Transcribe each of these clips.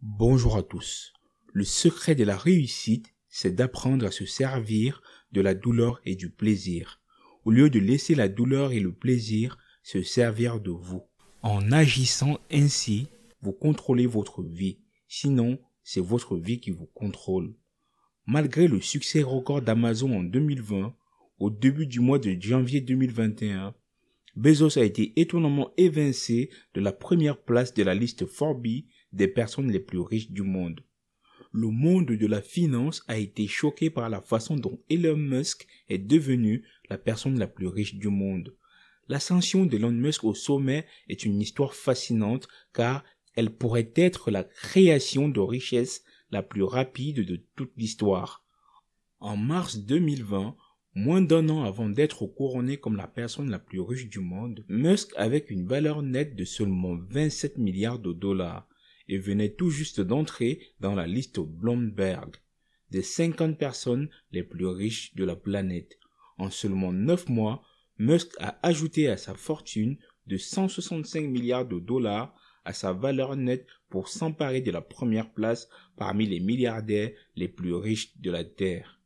Bonjour à tous. Le secret de la réussite, c'est d'apprendre à se servir de la douleur et du plaisir, au lieu de laisser la douleur et le plaisir se servir de vous. En agissant ainsi, vous contrôlez votre vie, sinon c'est votre vie qui vous contrôle. Malgré le succès record d'Amazon en 2020, au début du mois de janvier 2021, Bezos a été étonnamment évincé de la première place de la liste Forbes des personnes les plus riches du monde. Le monde de la finance a été choqué par la façon dont Elon Musk est devenu la personne la plus riche du monde. L'ascension d'Elon Musk au sommet est une histoire fascinante car elle pourrait être la création de richesse la plus rapide de toute l'histoire. En mars 2020, moins d'un an avant d'être couronné comme la personne la plus riche du monde, Musk avait une valeur nette de seulement 27 milliards de dollars et venait tout juste d'entrer dans la liste Bloomberg des 50 personnes les plus riches de la planète. En seulement 9 mois, Musk a ajouté à sa fortune de 165 milliards de dollars à sa valeur nette pour s'emparer de la première place parmi les milliardaires les plus riches de la Terre.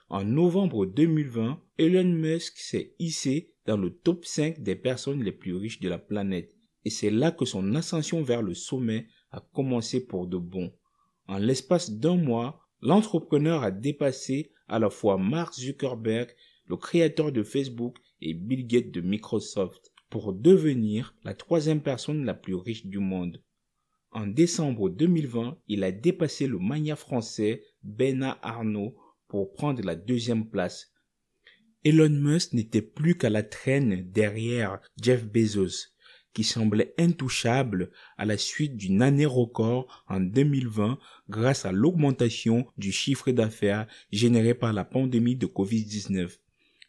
En novembre 2020, Elon Musk s'est hissé dans le top 5 des personnes les plus riches de la planète. Et c'est là que son ascension vers le sommet a commencé pour de bon. En l'espace d'un mois, l'entrepreneur a dépassé à la fois Mark Zuckerberg, le créateur de Facebook, et Bill Gates de Microsoft, pour devenir la troisième personne la plus riche du monde. En décembre 2020, il a dépassé le magnat français Bernard Arnault pour prendre la deuxième place. Elon Musk n'était plus qu'à la traîne derrière Jeff Bezos, qui semblait intouchable à la suite d'une année record en 2020 grâce à l'augmentation du chiffre d'affaires généré par la pandémie de Covid-19.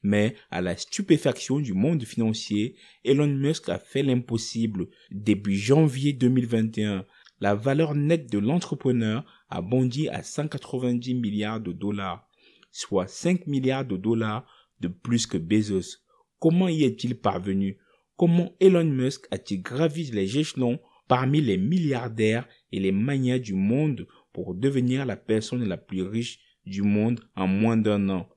Mais à la stupéfaction du monde financier, Elon Musk a fait l'impossible. Début janvier 2021, la valeur nette de l'entrepreneur a bondi à 190 milliards de dollars, soit 5 milliards de dollars de plus que Bezos. Comment y est-il parvenu? Comment Elon Musk a-t-il gravi les échelons parmi les milliardaires et les magnats du monde pour devenir la personne la plus riche du monde en moins d'un an?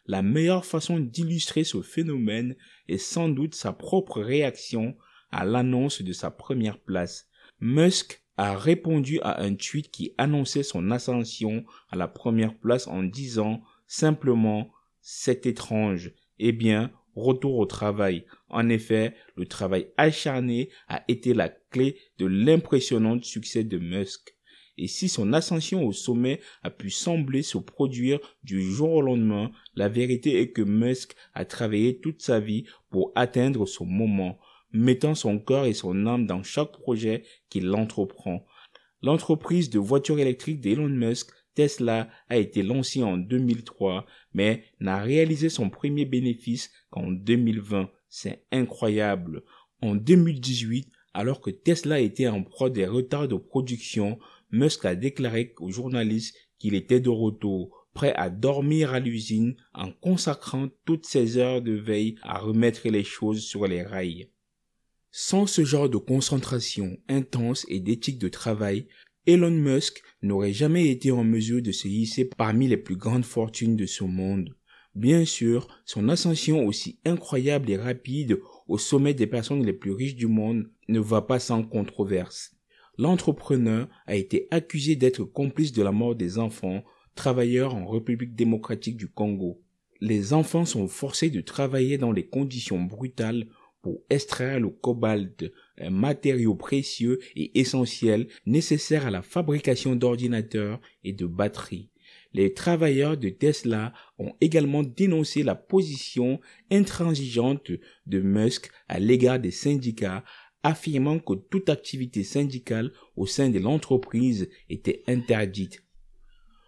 La meilleure façon d'illustrer ce phénomène est sans doute sa propre réaction à l'annonce de sa première place. Musk a répondu à un tweet qui annonçait son ascension à la première place en disant simplement « C'est étrange ». Eh bien, retour au travail. En effet, le travail acharné a été la clé de l'impressionnant succès de Musk. Et si son ascension au sommet a pu sembler se produire du jour au lendemain, la vérité est que Musk a travaillé toute sa vie pour atteindre ce moment, mettant son cœur et son âme dans chaque projet qu'il entreprend. L'entreprise de voitures électriques d'Elon Musk, Tesla, a été lancée en 2003, mais n'a réalisé son premier bénéfice qu'en 2020. C'est incroyable. En 2018, alors que Tesla était en proie des retards de production, Musk a déclaré aux journalistes qu'il était de retour, prêt à dormir à l'usine en consacrant toutes ses heures de veille à remettre les choses sur les rails. Sans ce genre de concentration intense et d'éthique de travail, Elon Musk n'aurait jamais été en mesure de se hisser parmi les plus grandes fortunes de ce monde. Bien sûr, son ascension aussi incroyable et rapide au sommet des personnes les plus riches du monde ne va pas sans controverse. L'entrepreneur a été accusé d'être complice de la mort des enfants travailleurs en République démocratique du Congo. Les enfants sont forcés de travailler dans des conditions brutales pour extraire le cobalt, un matériau précieux et essentiel nécessaire à la fabrication d'ordinateurs et de batteries. Les travailleurs de Tesla ont également dénoncé la position intransigeante de Musk à l'égard des syndicats, affirmant que toute activité syndicale au sein de l'entreprise était interdite.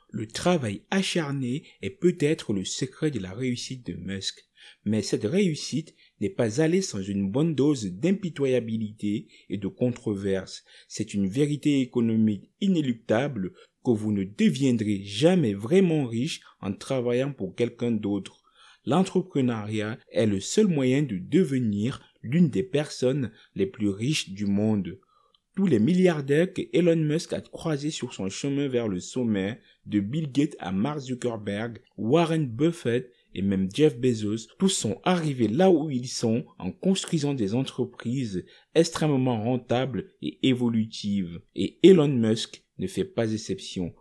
Le travail acharné est peut-être le secret de la réussite de Musk, mais cette réussite n'est pas allée sans une bonne dose d'impitoyabilité et de controverse. C'est une vérité économique inéluctable que vous ne deviendrez jamais vraiment riche en travaillant pour quelqu'un d'autre. L'entrepreneuriat est le seul moyen de devenir l'une des personnes les plus riches du monde. tous les milliardaires que Elon Musk a croisés sur son chemin vers le sommet, de Bill Gates à Mark Zuckerberg, Warren Buffett et même Jeff Bezos, tous sont arrivés là où ils sont en construisant des entreprises extrêmement rentables et évolutives. Et Elon Musk ne fait pas exception.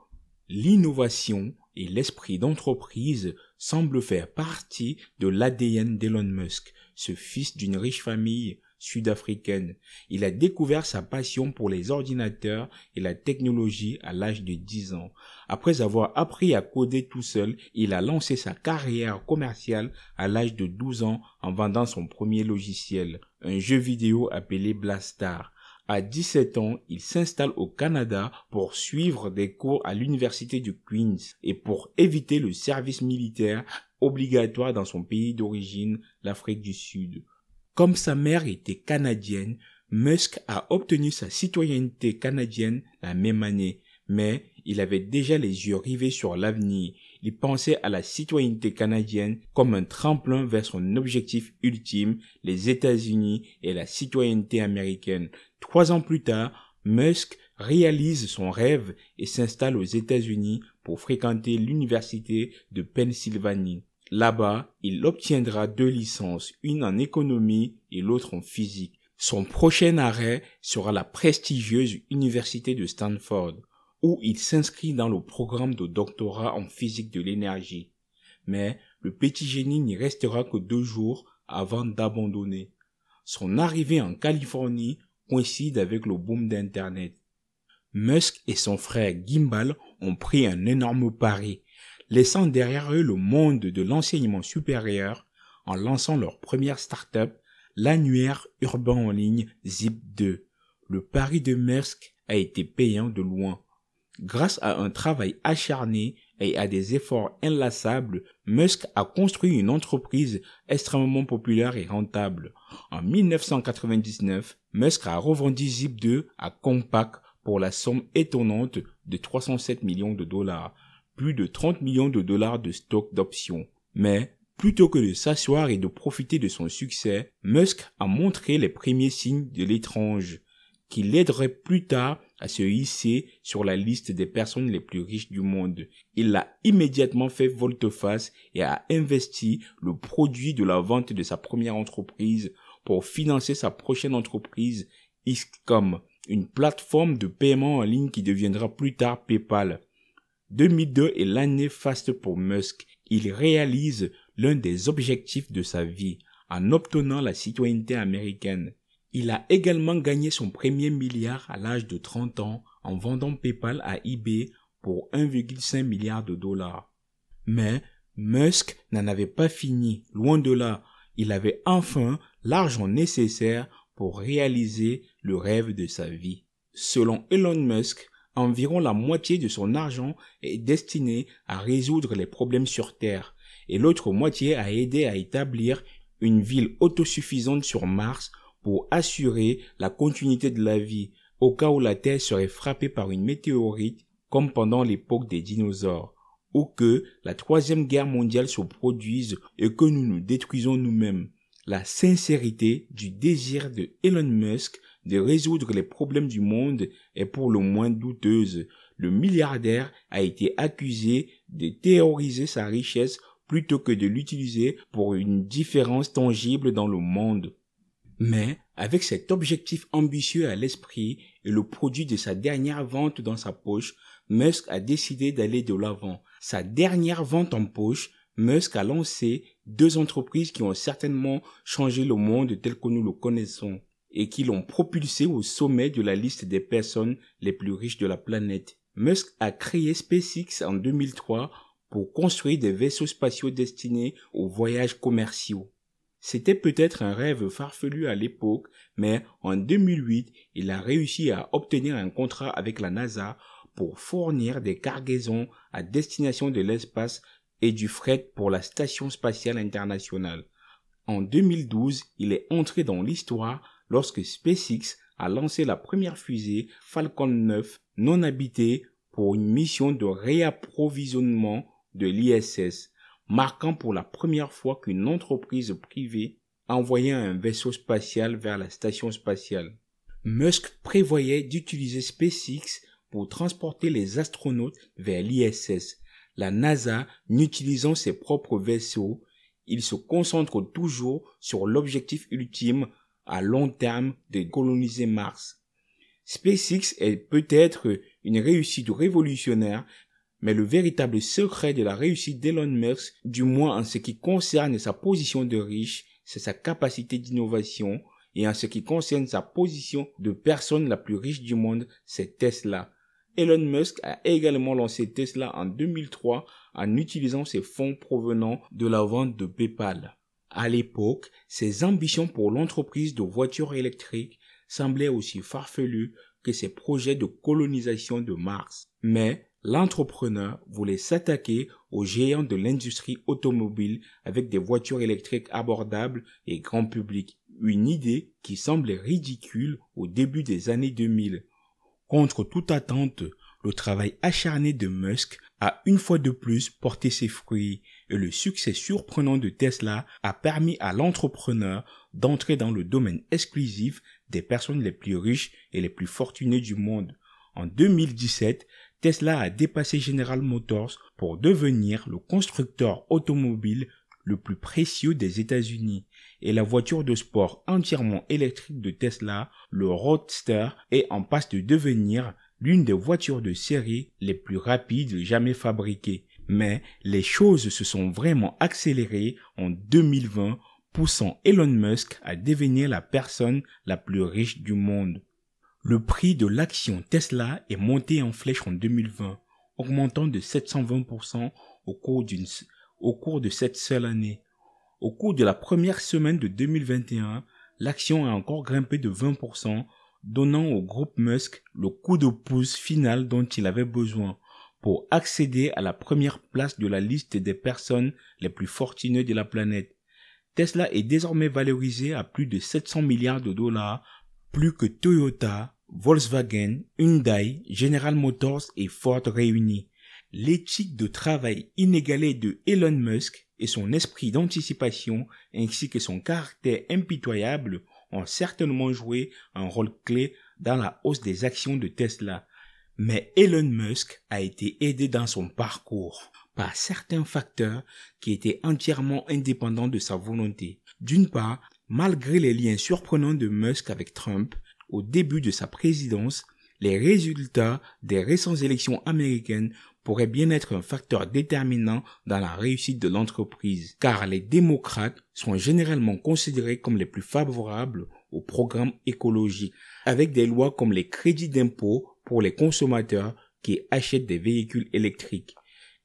L'innovation et l'esprit d'entreprise semblent faire partie de l'ADN d'Elon Musk, ce fils d'une riche famille sud-africaine. Il a découvert sa passion pour les ordinateurs et la technologie à l'âge de 10 ans. Après avoir appris à coder tout seul, il a lancé sa carrière commerciale à l'âge de 12 ans en vendant son premier logiciel, un jeu vidéo appelé Blastar. À 17 ans, il s'installe au Canada pour suivre des cours à l'université du Queens et pour éviter le service militaire obligatoire dans son pays d'origine, l'Afrique du Sud. Comme sa mère était canadienne, Musk a obtenu sa citoyenneté canadienne la même année, mais il avait déjà les yeux rivés sur l'avenir. Il pensait à la citoyenneté canadienne comme un tremplin vers son objectif ultime, les États-Unis et la citoyenneté américaine. 3 ans plus tard, Musk réalise son rêve et s'installe aux États-Unis pour fréquenter l'université de Pennsylvanie. Là-bas, il obtiendra 2 licences, une en économie et l'autre en physique. Son prochain arrêt sera la prestigieuse université de Stanford, où il s'inscrit dans le programme de doctorat en physique de l'énergie. Mais le petit génie n'y restera que 2 jours avant d'abandonner. Son arrivée en Californie coïncide avec le boom d'Internet. Musk et son frère Gimbal ont pris un énorme pari, laissant derrière eux le monde de l'enseignement supérieur en lançant leur première start-up, l'annuaire urbain en ligne Zip2. Le pari de Musk a été payant de loin. Grâce à un travail acharné et à des efforts inlassables, Musk a construit une entreprise extrêmement populaire et rentable. En 1999, Musk a revendu Zip2 à Compaq pour la somme étonnante de 307 millions de dollars, plus de 30 millions de dollars de stock d'options. Mais, plutôt que de s'asseoir et de profiter de son succès, Musk a montré les premiers signes de l'étrange, qui l'aiderait plus tard à se hisser sur la liste des personnes les plus riches du monde. Il a immédiatement fait volte-face et a investi le produit de la vente de sa première entreprise pour financer sa prochaine entreprise, XCOM, une plateforme de paiement en ligne qui deviendra plus tard PayPal. 2002 est l'année faste pour Musk. Il réalise l'un des objectifs de sa vie en obtenant la citoyenneté américaine. Il a également gagné son premier milliard à l'âge de 30 ans en vendant PayPal à eBay pour 1,5 milliard de dollars. Mais Musk n'en avait pas fini, loin de là. Il avait enfin l'argent nécessaire pour réaliser le rêve de sa vie. Selon Elon Musk, environ la moitié de son argent est destinée à résoudre les problèmes sur Terre et l'autre moitié à aider à établir une ville autosuffisante sur Mars pour assurer la continuité de la vie au cas où la Terre serait frappée par une météorite comme pendant l'époque des dinosaures, ou que la troisième guerre mondiale se produise et que nous nous détruisons nous-mêmes. La sincérité du désir de Elon Musk de résoudre les problèmes du monde est pour le moins douteuse. Le milliardaire a été accusé de théoriser sa richesse plutôt que de l'utiliser pour une différence tangible dans le monde. Mais, avec cet objectif ambitieux à l'esprit et le produit de sa dernière vente dans sa poche, Musk a décidé d'aller de l'avant. Sa dernière vente en poche, Musk a lancé 2 entreprises qui ont certainement changé le monde tel que nous le connaissons et qui l'ont propulsé au sommet de la liste des personnes les plus riches de la planète. Musk a créé SpaceX en 2003 pour construire des vaisseaux spatiaux destinés aux voyages commerciaux. C'était peut-être un rêve farfelu à l'époque, mais en 2008, il a réussi à obtenir un contrat avec la NASA pour fournir des cargaisons à destination de l'espace et du fret pour la Station spatiale internationale. En 2012, il est entré dans l'histoire lorsque SpaceX a lancé la première fusée Falcon 9 non habitée pour une mission de réapprovisionnement de l'ISS, marquant pour la première fois qu'une entreprise privée envoyait un vaisseau spatial vers la station spatiale. Musk prévoyait d'utiliser SpaceX pour transporter les astronautes vers l'ISS. La NASA n'utilisant ses propres vaisseaux, il se concentre toujours sur l'objectif ultime à long terme de coloniser Mars. SpaceX est peut-être une réussite révolutionnaire, mais le véritable secret de la réussite d'Elon Musk, du moins en ce qui concerne sa position de riche, c'est sa capacité d'innovation, et en ce qui concerne sa position de personne la plus riche du monde, c'est Tesla. Elon Musk a également lancé Tesla en 2003 en utilisant ses fonds provenant de la vente de PayPal. À l'époque, ses ambitions pour l'entreprise de voitures électriques semblaient aussi farfelues que ses projets de colonisation de Mars. Mais l'entrepreneur voulait s'attaquer aux géants de l'industrie automobile avec des voitures électriques abordables et grand public. Une idée qui semblait ridicule au début des années 2000. Contre toute attente, le travail acharné de Musk a une fois de plus porté ses fruits et le succès surprenant de Tesla a permis à l'entrepreneur d'entrer dans le domaine exclusif des personnes les plus riches et les plus fortunées du monde. En 2017, Tesla a dépassé General Motors pour devenir le constructeur automobile le plus précieux des États-Unis. Et la voiture de sport entièrement électrique de Tesla, le Roadster, est en passe de devenir l'une des voitures de série les plus rapides jamais fabriquées. Mais les choses se sont vraiment accélérées en 2020, poussant Elon Musk à devenir la personne la plus riche du monde. Le prix de l'action Tesla est monté en flèche en 2020, augmentant de 720% au cours de cette seule année. Au cours de la première semaine de 2021, l'action a encore grimpé de 20%, donnant au groupe Musk le coup de pouce final dont il avait besoin pour accéder à la première place de la liste des personnes les plus fortunées de la planète. Tesla est désormais valorisé à plus de 700 milliards de dollars, plus que Toyota, Volkswagen, Hyundai, General Motors et Ford réunis. L'éthique de travail inégalée de Elon Musk et son esprit d'anticipation ainsi que son caractère impitoyable ont certainement joué un rôle clé dans la hausse des actions de Tesla. Mais Elon Musk a été aidé dans son parcours par certains facteurs qui étaient entièrement indépendants de sa volonté. D'une part, malgré les liens surprenants de Musk avec Trump, au début de sa présidence, les résultats des récentes élections américaines pourraient bien être un facteur déterminant dans la réussite de l'entreprise, car les démocrates sont généralement considérés comme les plus favorables aux programmes écologiques, avec des lois comme les crédits d'impôt pour les consommateurs qui achètent des véhicules électriques.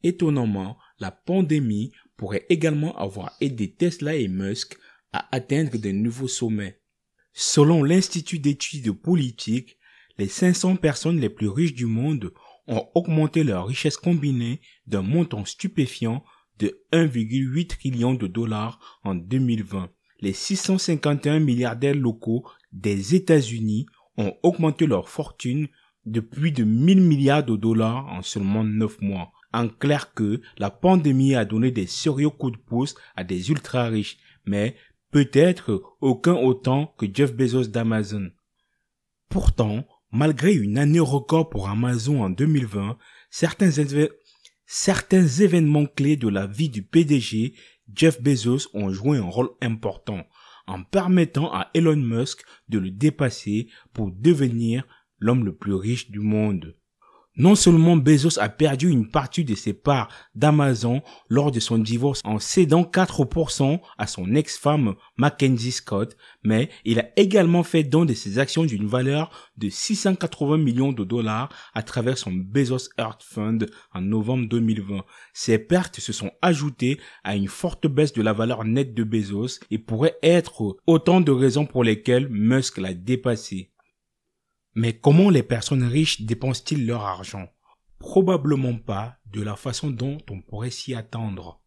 Étonnamment, la pandémie pourrait également avoir aidé Tesla et Musk à atteindre de nouveaux sommets. Selon l'Institut d'études politiques, les 500 personnes les plus riches du monde ont augmenté leur richesse combinée d'un montant stupéfiant de 1,8 trillion de dollars en 2020. Les 651 milliardaires locaux des États-Unis ont augmenté leur fortune de plus de 1000 milliards de dollars en seulement 9 mois. En clair que la pandémie a donné des sérieux coups de pouce à des ultra riches, mais peut-être aucun autant que Jeff Bezos d'Amazon. Pourtant, malgré une année record pour Amazon en 2020, certains événements clés de la vie du PDG, Jeff Bezos, ont joué un rôle important en permettant à Elon Musk de le dépasser pour devenir l'homme le plus riche du monde. Non seulement Bezos a perdu une partie de ses parts d'Amazon lors de son divorce en cédant 4% à son ex-femme Mackenzie Scott, mais il a également fait don de ses actions d'une valeur de 680 millions de dollars à travers son Bezos Earth Fund en novembre 2020. Ces pertes se sont ajoutées à une forte baisse de la valeur nette de Bezos et pourraient être autant de raisons pour lesquelles Musk l'a dépassé. Mais comment les personnes riches dépensent-ils leur argent? Probablement pas de la façon dont on pourrait s'y attendre.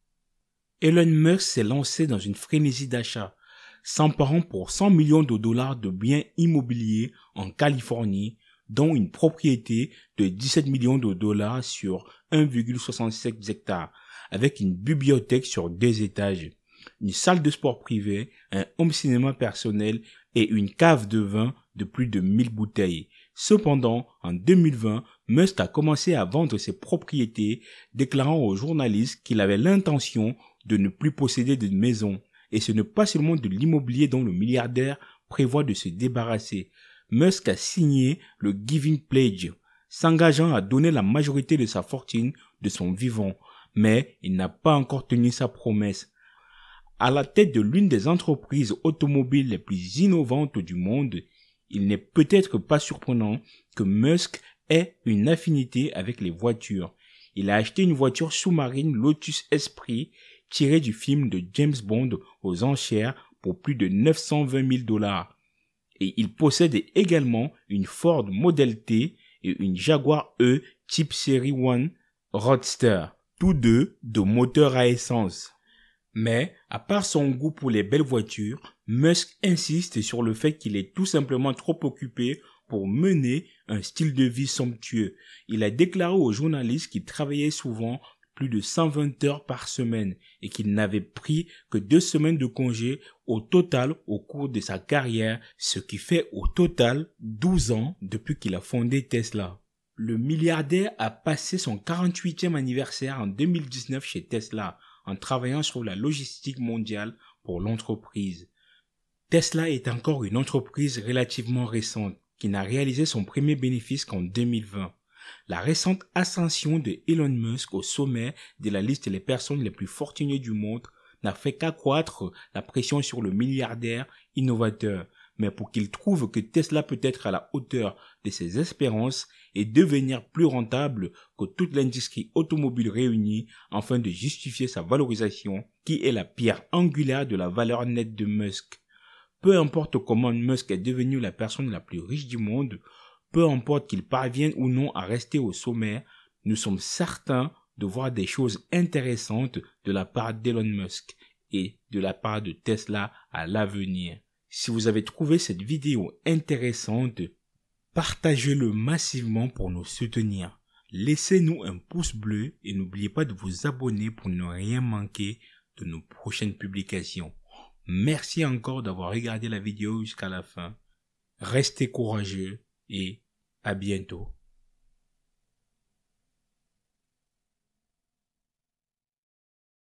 Elon Musk s'est lancé dans une frénésie d'achat, s'emparant pour 100 millions de dollars de biens immobiliers en Californie, dont une propriété de 17 millions de dollars sur 1,67 hectares, avec une bibliothèque sur 2 étages, une salle de sport privée, un home cinéma personnel et une cave de vin de plus de 1000 bouteilles. Cependant, en 2020, Musk a commencé à vendre ses propriétés, déclarant aux journalistes qu'il avait l'intention de ne plus posséder de maison. Et ce n'est pas seulement de l'immobilier dont le milliardaire prévoit de se débarrasser. Musk a signé le Giving Pledge, s'engageant à donner la majorité de sa fortune de son vivant. Mais il n'a pas encore tenu sa promesse. À la tête de l'une des entreprises automobiles les plus innovantes du monde, il n'est peut-être pas surprenant que Musk ait une affinité avec les voitures. Il a acheté une voiture sous-marine Lotus Esprit tirée du film de James Bond aux enchères pour plus de 920 000 $. Et il possède également une Ford Model T et une Jaguar E Type Série 1 Roadster, tous deux de moteur à essence. Mais, à part son goût pour les belles voitures, Musk insiste sur le fait qu'il est tout simplement trop occupé pour mener un style de vie somptueux. Il a déclaré aux journalistes qu'il travaillait souvent plus de 120 heures par semaine et qu'il n'avait pris que 2 semaines de congé au total au cours de sa carrière, ce qui fait au total 12 ans depuis qu'il a fondé Tesla. Le milliardaire a passé son 48e anniversaire en 2019 chez Tesla, en travaillant sur la logistique mondiale pour l'entreprise. Tesla est encore une entreprise relativement récente qui n'a réalisé son premier bénéfice qu'en 2020. La récente ascension de Elon Musk au sommet de la liste des personnes les plus fortunées du monde n'a fait qu'accroître la pression sur le milliardaire innovateur. Mais pour qu'il trouve que Tesla peut être à la hauteur de ses espérances et devenir plus rentable que toute l'industrie automobile réunie afin de justifier sa valorisation, qui est la pierre angulaire de la valeur nette de Musk. Peu importe comment Musk est devenu la personne la plus riche du monde, peu importe qu'il parvienne ou non à rester au sommet, nous sommes certains de voir des choses intéressantes de la part d'Elon Musk et de la part de Tesla à l'avenir. Si vous avez trouvé cette vidéo intéressante, partagez-le massivement pour nous soutenir. Laissez-nous un pouce bleu et n'oubliez pas de vous abonner pour ne rien manquer de nos prochaines publications. Merci encore d'avoir regardé la vidéo jusqu'à la fin. Restez courageux et à bientôt.